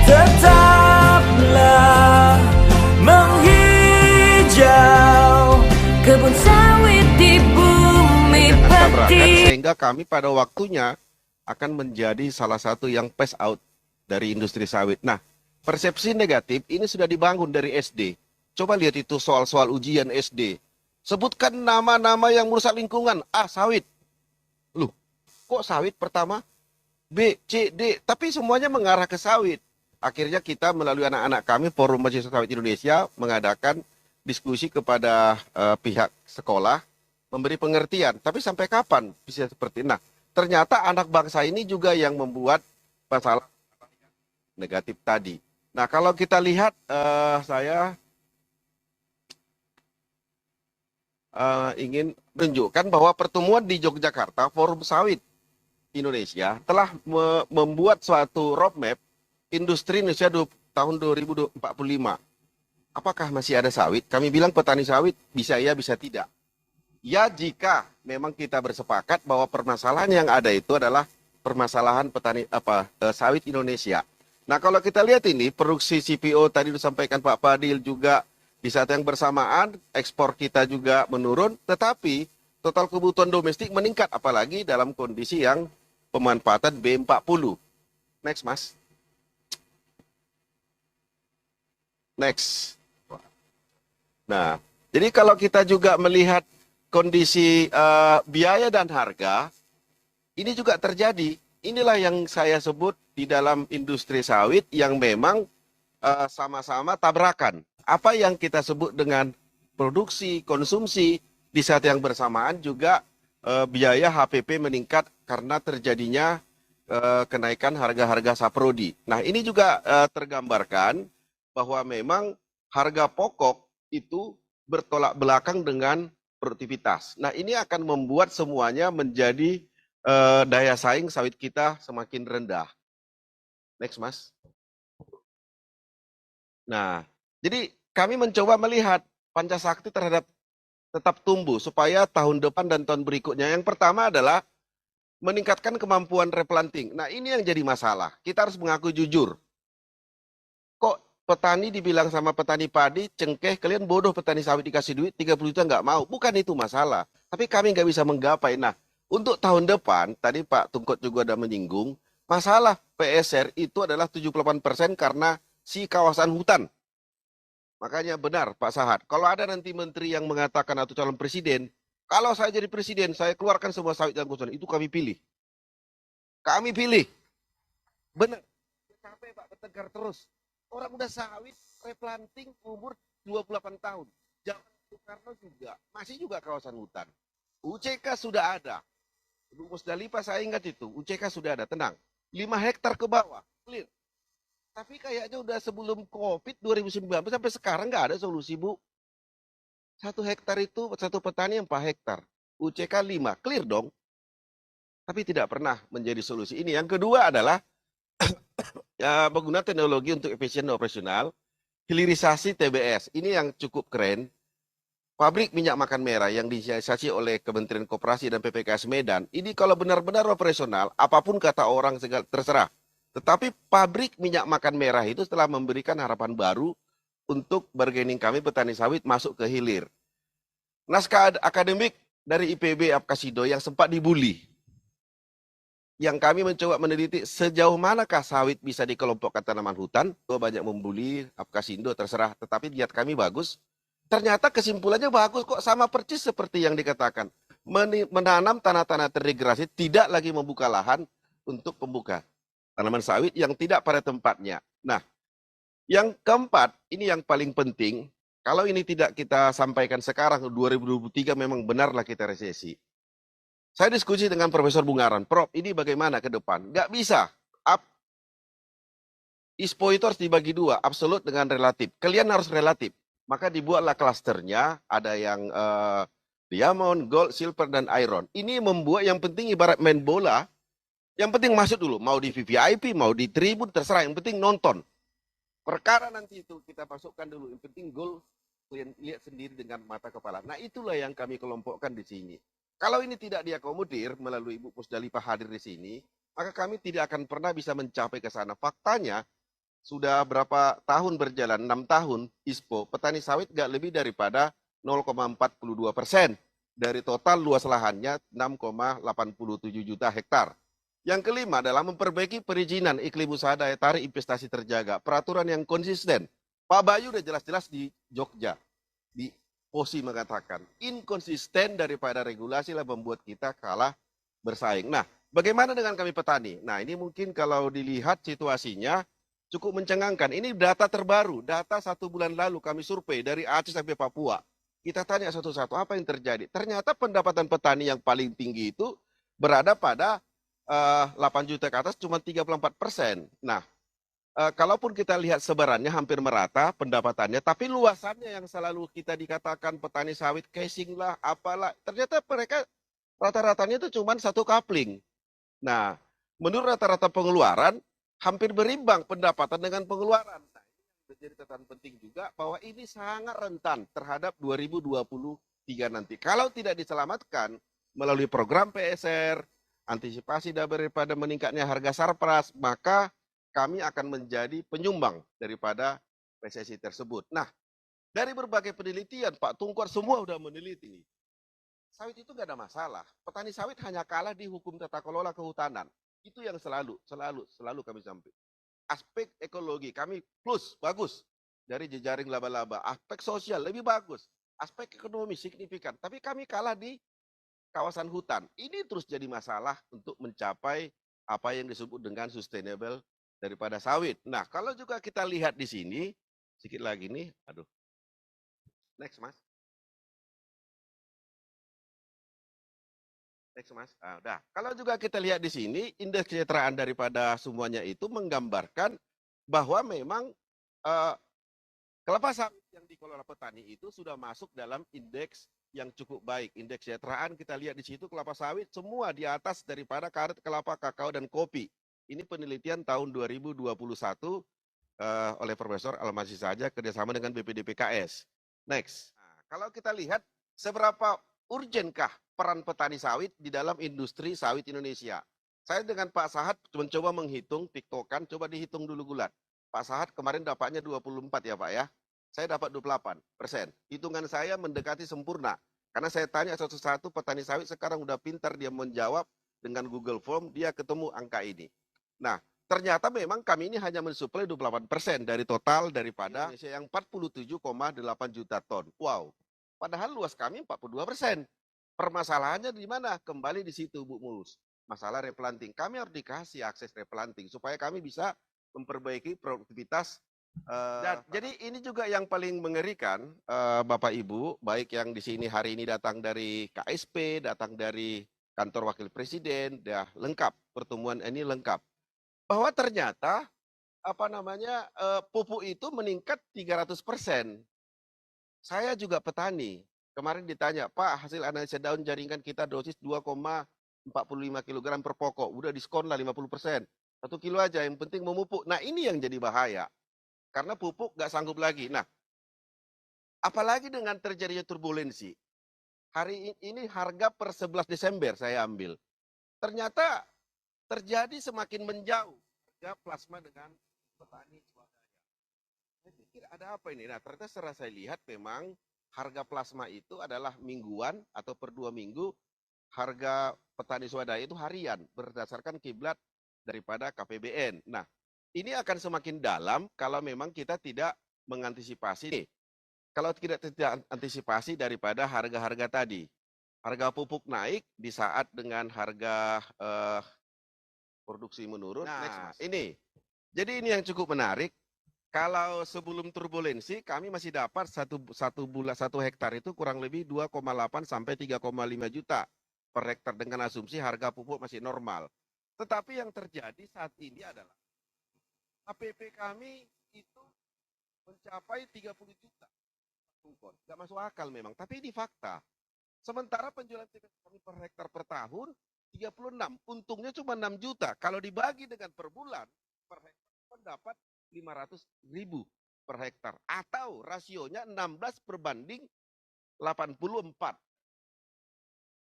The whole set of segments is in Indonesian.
Tetaplah menghijau kebun sawit di bumi peti. Sehingga kami pada waktunya akan menjadi salah satu yang pass out dari industri sawit. Nah, persepsi negatif ini sudah dibangun dari SD. Coba lihat itu soal-soal ujian SD. Sebutkan nama-nama yang merusak lingkungan. A, sawit. Loh, kok sawit pertama? B, C, D. Tapi semuanya mengarah ke sawit. Akhirnya kita melalui anak-anak kami, Forum Mahasiswa Sawit Indonesia, mengadakan diskusi kepada pihak sekolah, memberi pengertian. Tapi sampai kapan bisa seperti ini? Nah, ternyata anak bangsa ini juga yang membuat masalah negatif tadi. Nah, kalau kita lihat, saya ingin menunjukkan bahwa pertemuan di Yogyakarta, Forum Sawit Indonesia telah membuat suatu roadmap industri Indonesia tahun 2045. Apakah masih ada sawit? Kami bilang petani sawit bisa ya, bisa tidak. Ya, jika memang kita bersepakat bahwa permasalahan yang ada itu adalah permasalahan petani sawit Indonesia. Nah, kalau kita lihat ini produksi CPO tadi disampaikan Pak Fadil juga di saat yang bersamaan ekspor kita juga menurun, tetapi total kebutuhan domestik meningkat apalagi dalam kondisi yang pemanfaatan B40. Next, Mas. Next. Nah, jadi kalau kita juga melihat kondisi biaya dan harga, ini juga terjadi. Inilah yang saya sebut di dalam industri sawit yang memang sama-sama tabrakan. Apa yang kita sebut dengan produksi, konsumsi, di saat yang bersamaan juga biaya HPP meningkat karena terjadinya kenaikan harga-harga saprodi. Nah, ini juga tergambarkan bahwa memang harga pokok itu bertolak belakang dengan produktivitas. Nah, ini akan membuat semuanya menjadi daya saing sawit kita semakin rendah. Next, Mas. Nah, jadi kami mencoba melihat Pancasakti terhadap tetap tumbuh supaya tahun depan dan tahun berikutnya. Yang pertama adalah meningkatkan kemampuan replanting. Nah, ini yang jadi masalah. Kita harus mengaku jujur. Kok petani dibilang sama petani padi, cengkeh, kalian bodoh petani sawit dikasih duit, 30 juta nggak mau. Bukan itu masalah. Tapi kami nggak bisa menggapai. Nah, untuk tahun depan, tadi Pak Tungkot juga ada menyinggung, masalah PSR itu adalah 78% karena si kawasan hutan. Makanya benar Pak Sahat, kalau ada nanti menteri yang mengatakan atau calon presiden, kalau saya jadi presiden, saya keluarkan semua sawit dan hutan, itu kami pilih. Kami pilih. Benar. Capek Pak bertengkar terus. Orang udah sawit, replanting umur 28 tahun. Zaman Soekarno juga, masih juga kawasan hutan. UCK sudah ada. Bu Musdalifah saya ingat itu, UCK sudah ada, tenang. 5 hektar ke bawah, clear. Tapi kayaknya udah sebelum COVID 2019 sampai sekarang nggak ada solusi, Bu. 1 hektar itu satu petani 4 hektar. UCK 5, clear dong. Tapi tidak pernah menjadi solusi ini. Yang kedua adalah ya, menggunakan teknologi untuk efisien operasional, hilirisasi TBS. Ini yang cukup keren. Pabrik minyak makan merah yang diinisiasi oleh Kementerian Koperasi dan PPKS Medan, ini kalau benar-benar operasional, apapun kata orang terserah. Tetapi pabrik minyak makan merah itu telah memberikan harapan baru untuk bargaining kami petani sawit masuk ke hilir. Naskah akademik dari IPB Apkasido yang sempat dibully. Yang kami mencoba meneliti sejauh manakah sawit bisa dikelompokkan tanaman hutan. Banyak membuli Apkasindo terserah, tetapi lihat kami bagus. Ternyata kesimpulannya bagus kok, sama persis seperti yang dikatakan. Menanam tanah-tanah terdegradasi tidak lagi membuka lahan untuk pembuka tanaman sawit yang tidak pada tempatnya. Nah, yang keempat, ini yang paling penting, kalau ini tidak kita sampaikan sekarang, 2023 memang benarlah kita resesi. Saya diskusi dengan Profesor Bungaran, Prof, ini bagaimana ke depan? Nggak bisa. ISPO itu harus dibagi dua, absolut dengan relatif. Kalian harus relatif. Maka dibuatlah klasternya, ada yang diamond, gold, silver, dan iron. Ini membuat yang penting ibarat main bola, yang penting masuk dulu. Mau di VVIP, mau di tribun, terserah. Yang penting nonton. Perkara nanti itu kita masukkan dulu. Yang penting gol, kalian lihat sendiri dengan mata kepala. Nah, itulah yang kami kelompokkan di sini. Kalau ini tidak diakomodir melalui Ibu Musdalifah hadir di sini, maka kami tidak akan pernah bisa mencapai ke sana. Faktanya, sudah berapa tahun berjalan, 6 tahun, ISPO, petani sawit nggak lebih daripada 0,42% dari total luas lahannya 6,87 juta hektar. Yang kelima adalah memperbaiki perizinan iklim usaha daya tarik investasi terjaga, peraturan yang konsisten. Pak Bayu udah jelas-jelas di Jogja, di POSI mengatakan, inkonsisten daripada regulasi lah membuat kita kalah bersaing. Nah, bagaimana dengan kami petani? Nah, ini mungkin kalau dilihat situasinya cukup mencengangkan. Ini data terbaru, data 1 bulan lalu kami survei dari Aceh sampai Papua. Kita tanya satu-satu apa yang terjadi. Ternyata pendapatan petani yang paling tinggi itu berada pada 8 juta ke atas cuma 34%. Nah, kalaupun kita lihat sebarannya hampir merata pendapatannya, tapi luasannya yang selalu kita dikatakan petani sawit casing lah, apalah, ternyata mereka rata-ratanya itu cuma 1 kapling. Nah, menurut rata-rata pengeluaran, hampir berimbang pendapatan dengan pengeluaran. Nah, ini menjadi catatan penting juga bahwa ini sangat rentan terhadap 2023 nanti. Kalau tidak diselamatkan melalui program PSR, antisipasi daripada meningkatnya harga sarpras, maka kami akan menjadi penyumbang daripada resesi tersebut. Nah, dari berbagai penelitian, Pak Tungkar semua sudah meneliti. Sawit itu nggak ada masalah. Petani sawit hanya kalah di hukum tata kelola kehutanan. Itu yang selalu kami sampaikan. Aspek ekologi kami plus, bagus. Dari jejaring laba-laba. Aspek sosial lebih bagus. Aspek ekonomi signifikan. Tapi kami kalah di kawasan hutan. Ini terus jadi masalah untuk mencapai apa yang disebut dengan sustainable daripada sawit. Nah, kalau juga kita lihat di sini, sedikit lagi nih, aduh. Next, Mas. Next, Mas. Ah, udah. Kalau juga kita lihat di sini, indeks kesejahteraan daripada semuanya itu menggambarkan bahwa memang kelapa sawit yang dikelola petani itu sudah masuk dalam indeks yang cukup baik. Indeks kesejahteraan kita lihat di situ kelapa sawit semua di atas daripada karet, kelapa, kakao, dan kopi. Ini penelitian tahun 2021 oleh Profesor Almasih saja kerjasama dengan BPDPKS. Next. Nah, kalau kita lihat seberapa urgenkah peran petani sawit di dalam industri sawit Indonesia. Saya dengan Pak Sahat mencoba menghitung, tiktokan, coba dihitung dulu Gulat. Pak Sahat kemarin dapatnya 24 ya Pak ya. Saya dapat 28%. Hitungan saya mendekati sempurna. Karena saya tanya satu-satu petani sawit sekarang udah pintar dia menjawab dengan Google Form, dia ketemu angka ini. Nah, ternyata memang kami ini hanya mensuplai 28% dari total daripada Indonesia yang 47,8 juta ton. Wow. Padahal luas kami 42%. Permasalahannya di mana? Kembali di situ Bu Mulus. Masalah replanting. Kami harus dikasih akses replanting supaya kami bisa memperbaiki produktivitas. Jadi ini juga yang paling mengerikan, Bapak Ibu, baik yang di sini hari ini datang dari KSP, datang dari kantor wakil presiden, dah lengkap pertemuan ini lengkap. Bahwa ternyata pupuk itu meningkat 300%. Saya juga petani. Kemarin ditanya, Pak, hasil analisa daun jaringan kita dosis 2,45 kg per pokok, udah diskon lah 50%. 1 kilo aja, yang penting memupuk. Nah, ini yang jadi bahaya. Karena pupuk nggak sanggup lagi. Nah, apalagi dengan terjadinya turbulensi. Hari ini harga per 11 Desember saya ambil. Ternyata terjadi semakin menjauh harga plasma dengan petani swadaya. Saya pikir ada apa ini? Nah, ternyata setelah saya lihat memang harga plasma itu adalah mingguan atau per 2 minggu. Harga petani swadaya itu harian berdasarkan kiblat daripada KPBN. Nah, ini akan semakin dalam kalau memang kita tidak mengantisipasi. Kalau tidak antisipasi daripada harga-harga tadi. Harga pupuk naik di saat dengan harga produksi menurun. Nah, ini. Jadi ini yang cukup menarik. Kalau sebelum turbulensi kami masih dapat satu hektar itu kurang lebih 2,8 sampai 3,5 juta per hektar dengan asumsi harga pupuk masih normal. Tetapi yang terjadi saat ini adalah APP kami itu mencapai 30 juta. Nggak masuk akal memang, tapi ini fakta. Sementara penjualan TBC kami per hektar per tahun 36, untungnya cuma 6 juta. Kalau dibagi dengan per bulan, per hektar dapat 500.000 per hektar. Atau rasionya 16 berbanding 84.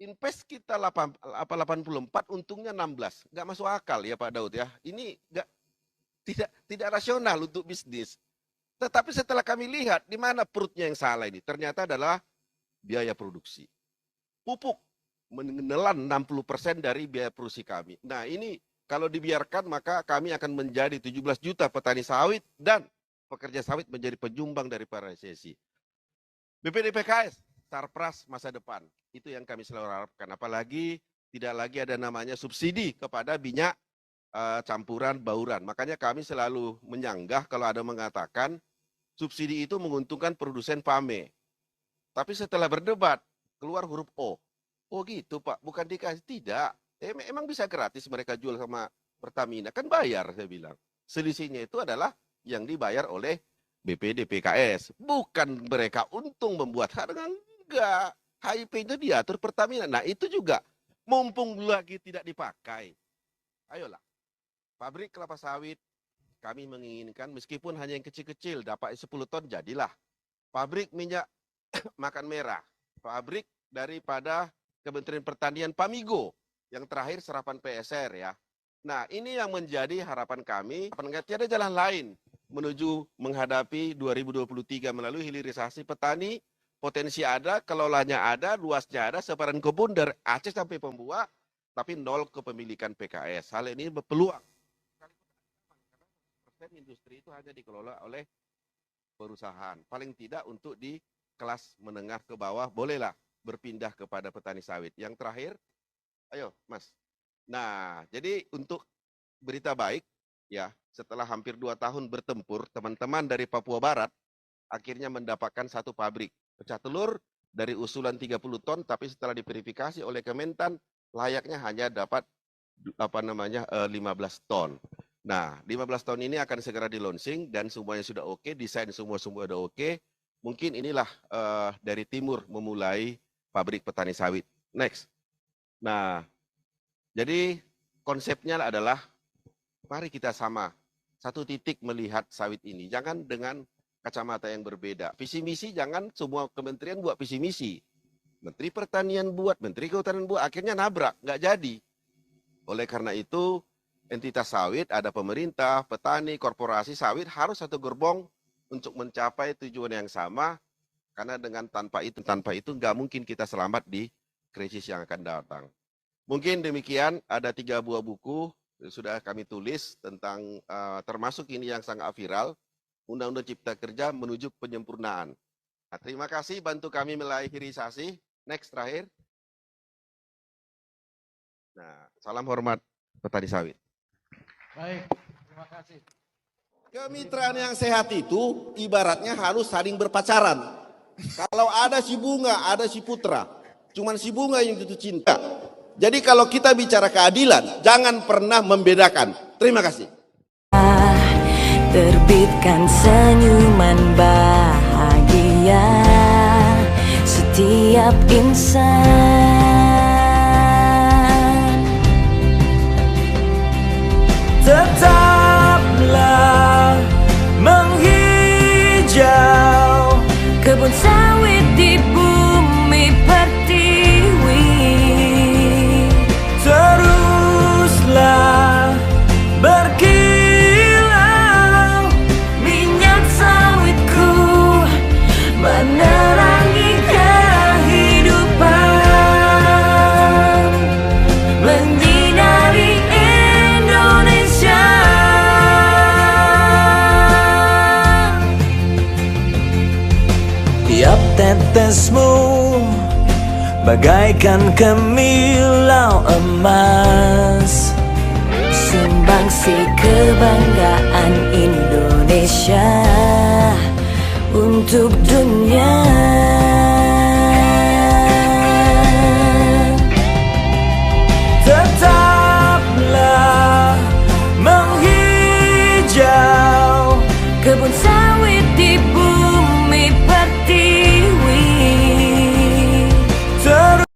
Invest kita 84, untungnya 16. Nggak masuk akal ya Pak Daud ya. Ini nggak. tidak rasional untuk bisnis. Tetapi setelah kami lihat di mana perutnya yang salah ini, ternyata adalah biaya produksi. Pupuk menelan 60% dari biaya produksi kami. Nah ini kalau dibiarkan maka kami akan menjadi 17 juta petani sawit dan pekerja sawit menjadi penyumbang dari resesi. BPD-PKS, sarpras masa depan. Itu yang kami selalu harapkan. Apalagi tidak lagi ada namanya subsidi kepada minyak campuran bauran. Makanya kami selalu menyanggah kalau ada mengatakan subsidi itu menguntungkan produsen PAME. Tapi setelah berdebat, keluar huruf O. Oh gitu Pak, bukan dikasih. Tidak. Emang bisa gratis mereka jual sama Pertamina. Kan bayar, saya bilang. Selisihnya itu adalah yang dibayar oleh BPD PKS. Bukan mereka untung membuat harga. Enggak. HIP itu diatur Pertamina. Nah itu juga mumpung lagi tidak dipakai. Ayolah. Pabrik kelapa sawit kami menginginkan meskipun hanya yang kecil-kecil dapat 10 ton jadilah. Pabrik minyak makan merah. Pabrik daripada Kementerian Pertanian Pamigo. Yang terakhir serapan PSR ya. Nah ini yang menjadi harapan kami. Tiada jalan lain menuju menghadapi 2023 melalui hilirisasi petani. Potensi ada, kelolanya ada, luasnya ada, sebaran kebun dari Aceh sampai Pembuat, tapi nol kepemilikan PKS. Hal ini berpeluang. Industri itu hanya dikelola oleh perusahaan. Paling tidak untuk di kelas menengah ke bawah, bolehlah berpindah kepada petani sawit. Yang terakhir, ayo Mas. Nah, jadi untuk berita baik, ya setelah hampir 2 tahun bertempur, teman-teman dari Papua Barat akhirnya mendapatkan satu pabrik pecah telur dari usulan 30 ton, tapi setelah diverifikasi oleh Kementan, layaknya hanya dapat 15 ton. Nah, 15 ton ini akan segera di launching dan semuanya sudah oke, desain semua sudah oke. Mungkin inilah dari timur memulai pabrik petani sawit. Next. Nah, jadi konsepnya adalah mari kita sama satu titik melihat sawit ini. Jangan dengan kacamata yang berbeda. Visi misi jangan semua kementerian buat visi misi. Menteri Pertanian buat, Menteri Kehutanan buat, akhirnya nabrak, nggak jadi. Oleh karena itu, entitas sawit, ada pemerintah, petani, korporasi sawit harus satu gerbong untuk mencapai tujuan yang sama. Karena dengan tanpa itu nggak mungkin kita selamat di krisis yang akan datang. Mungkin demikian, ada 3 buah buku sudah kami tulis tentang termasuk ini yang sangat viral. Undang-Undang Cipta Kerja menuju penyempurnaan. Nah, terima kasih bantu kami melahirisasi. Next terakhir. Nah, salam hormat petani sawit. Baik, terima kasih. Kemitraan yang sehat itu ibaratnya harus saling berpacaran. Kalau ada si bunga, ada si putra. Cuman si bunga yang jatuh cinta. Jadi kalau kita bicara keadilan, jangan pernah membedakan. Terima kasih. Terbitkan senyuman bahagia setiap insan. Tetaplah menghijau kebun sawit di bumi pertiwi. Teruslah berkilau minyak sawitku menerangi kehidupan, menyinari Indonesia. Tiap tetesmu bagaikan kemilau emas, sumbangsi kebanggaan Indonesia untuk dunia.